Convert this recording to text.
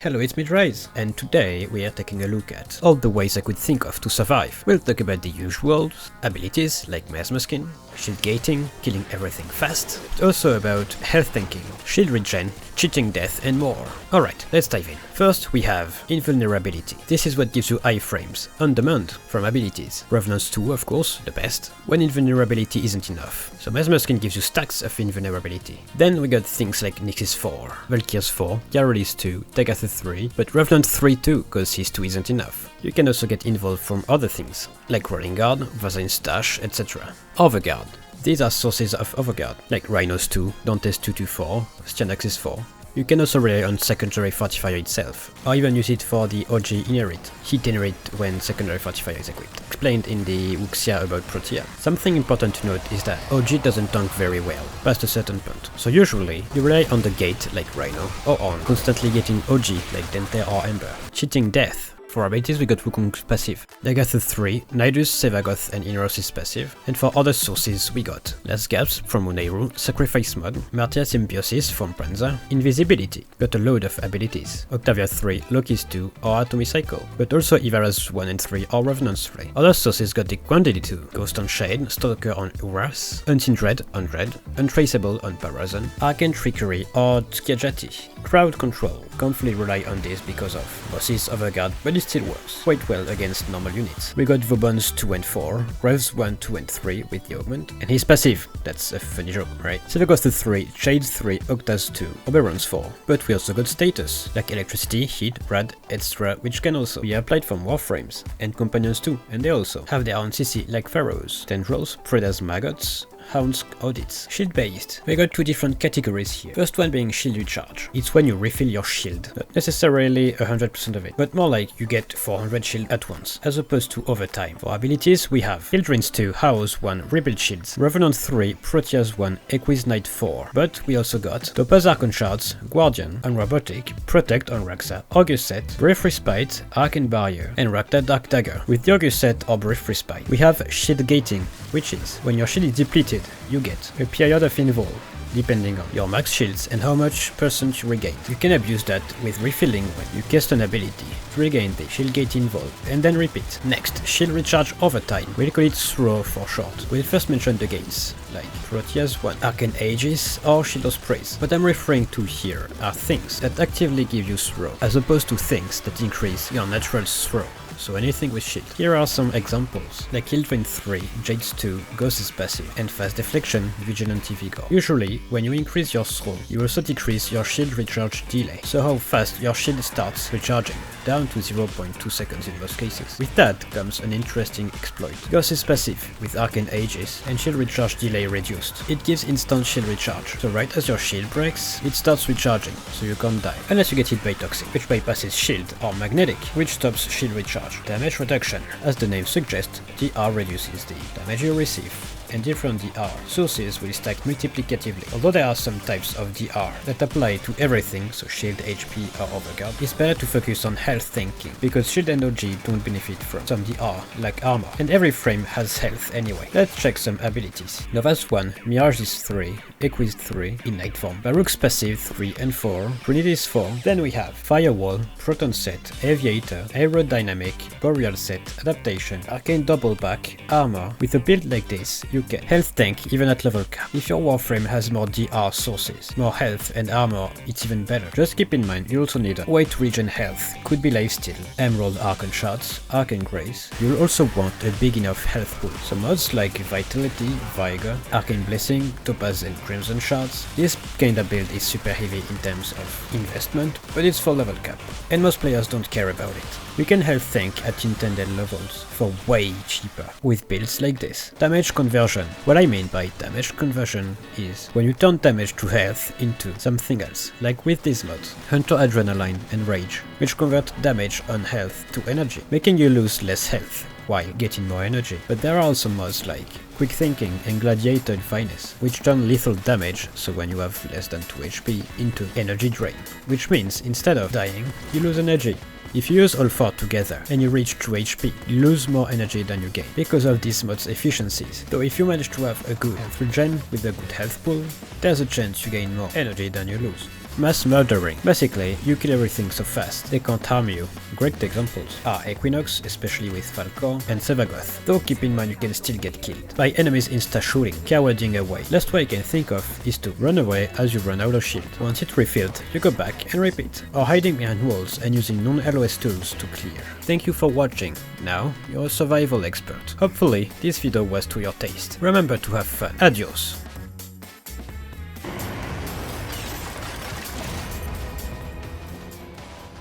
Hello, it's me Dryzz, and today we are taking a look at all the ways I could think of to survive. We'll talk about the usual abilities like Mesmer Skin, shield gating, killing everything fast, but also about health tanking, shield regen, cheating death and more. Alright, let's dive in. First we have invulnerability. This is what gives you iframes, on demand, from abilities. Revenants 2 of course, the best, when invulnerability isn't enough. So Mesmer Skin gives you stacks of invulnerability. Then we got things like Nyx's 4, Valkyr's 4, Garrul's 2, Tagatha 3, but Revenant 3 too, cause his 2 isn't enough. You can also get involved from other things, like Rolling Guard, Vazain's Stash, etc. Overguard. These are sources of overguard, like Rhino's 2, Dante's 224, Styanax's 4. You can also rely on secondary fortifier itself, or even use it for the OG inherit, heat inherit when secondary fortifier is equipped. Explained in the Wuxia about Protea. Something important to note is that OG doesn't tank very well, past a certain point, so usually you rely on the gate like Rhino, or on constantly getting OG like Dante or Ember. Cheating death. For abilities we got Wukong's passive, Tagatha 3, Nidus, Sevagoth and Inros' passive, and for other sources we got Last Gaps from Uneiru, Sacrifice Mod, Martia Symbiosis from Pranza, Invisibility, got a load of abilities, Octavia 3, Loki's 2 or Atomic Cycle, but also Ivara's 1 and 3 or Revenant's 3. Other sources got the Quantity 2, Ghost on Shade, Stalker on Uras, Unseen Dread on Dread, Untraceable on Parazon, Arcane Trickery or Skiajati. Crowd Control, can't fully rely on this because of bosses overguard, but it still works quite well against normal units. We got Vauban's 2 and 4, Rev's 1, 2 and 3 with the augment, and his passive, that's a funny joke, right? Sevagoth 3, Shade 3, Octa's 2, Oberon's 4, but we also got status, like Electricity, Heat, Rad, etc., which can also be applied from Warframes, and Companions too, and they also have their own CC like Pharaohs, Tendrils, Preda's Maggots, Hound's Audits. Shield based. We got two different categories here. First one being shield recharge. It's when you refill your shield. Not necessarily 100% of it, but more like you get 400 shield at once, as opposed to over time. For abilities, we have Children's 2, House 1, Rebuild Shields, Revenant 3, Proteas 1, Equus Knight 4. But we also got Topaz Archon Shards, Guardian, Unrobotic, Protect on Raxa, August Set, Brief Respite, Arcane Barrier, and Rakta Dark Dagger. With the August Set or Brief Respite, we have Shield Gating, which is when your shield is depleted, you get a period of invul, depending on your max shields and how much % you regain. You can abuse that with refilling when you cast an ability to regain the shield gate invul, and then repeat. Next, shield recharge over time. We'll call it throw for short. We'll first mention the gates, like Proteas 1, Arcane Aegis or Shield Sprays. What I'm referring to here are things that actively give you throw, as opposed to things that increase your natural throw. So anything with shield. Here are some examples, like Children 3, Jade's 2, Ghost's passive, and Fast Deflection, Vigilante Vigor. Usually, when you increase your throw, you also decrease your shield recharge delay, so how fast your shield starts recharging, down to 0.2 seconds in most cases. With that comes an interesting exploit. Ghost's passive, with Arcane Aegis, and shield recharge delay reduced. It gives instant shield recharge, so right as your shield breaks, it starts recharging, so you can't die, unless you get hit by Toxic, which bypasses shield, or Magnetic, which stops shield recharge. Damage reduction. As the name suggests, DR reduces the damage you receive, and different DR sources will stack multiplicatively. Although there are some types of DR that apply to everything, so shield, HP or overguard, it's better to focus on health tanking, because shield and OG don't benefit from some DR, like armor, and every frame has health anyway. Let's check some abilities. Nova's 1, Mirage's 3, Equus 3 in Night form, Baruch's passive 3 and 4, Trinity's 4, then we have Firewall, Proton Set, Aviator, Aerodynamic, Boreal Set, Adaptation, Arcane Double Back, Armor. With a build like this, you can health tank even at level cap. If your Warframe has more DR sources, more health and armor, it's even better. Just keep in mind you also need a way to regen health, could be lifesteal, Emerald Archon Shards, Arcane Grace. You'll also want a big enough health pool. So mods like Vitality, Vigor, Arcane Blessing, Topaz and Crimson Shards. This kinda build is super heavy in terms of investment, but it's for level cap, and most players don't care about it. You can health tank at intended levels for way cheaper with builds like this. Damage conversion. What I mean by damage conversion is when you turn damage to health into something else, like with these mods, Hunter Adrenaline and Rage, which convert damage on health to energy, making you lose less health while getting more energy. But there are also mods like Quick Thinking and Gladiator Finesse, which turn lethal damage, so when you have less than 2 HP, into energy drain, which means instead of dying, you lose energy. If you use all 4 together and you reach 2 HP, you lose more energy than you gain, because of this mod's efficiencies. Though if you manage to have a good health regen with a good health pool, there's a chance you gain more energy than you lose. Mass murdering. Basically, you kill everything so fast, they can't harm you. Great examples are Equinox, especially with Falcor, and Sevagoth, though keep in mind you can still get killed by enemies insta-shooting, cowarding away. Last way I can think of is to run away as you run out of shield. Once it's refilled, you go back and repeat, or hiding behind walls and using non-LOS tools to clear. Thank you for watching. Now, you're a survival expert. Hopefully, this video was to your taste. Remember to have fun. Adios!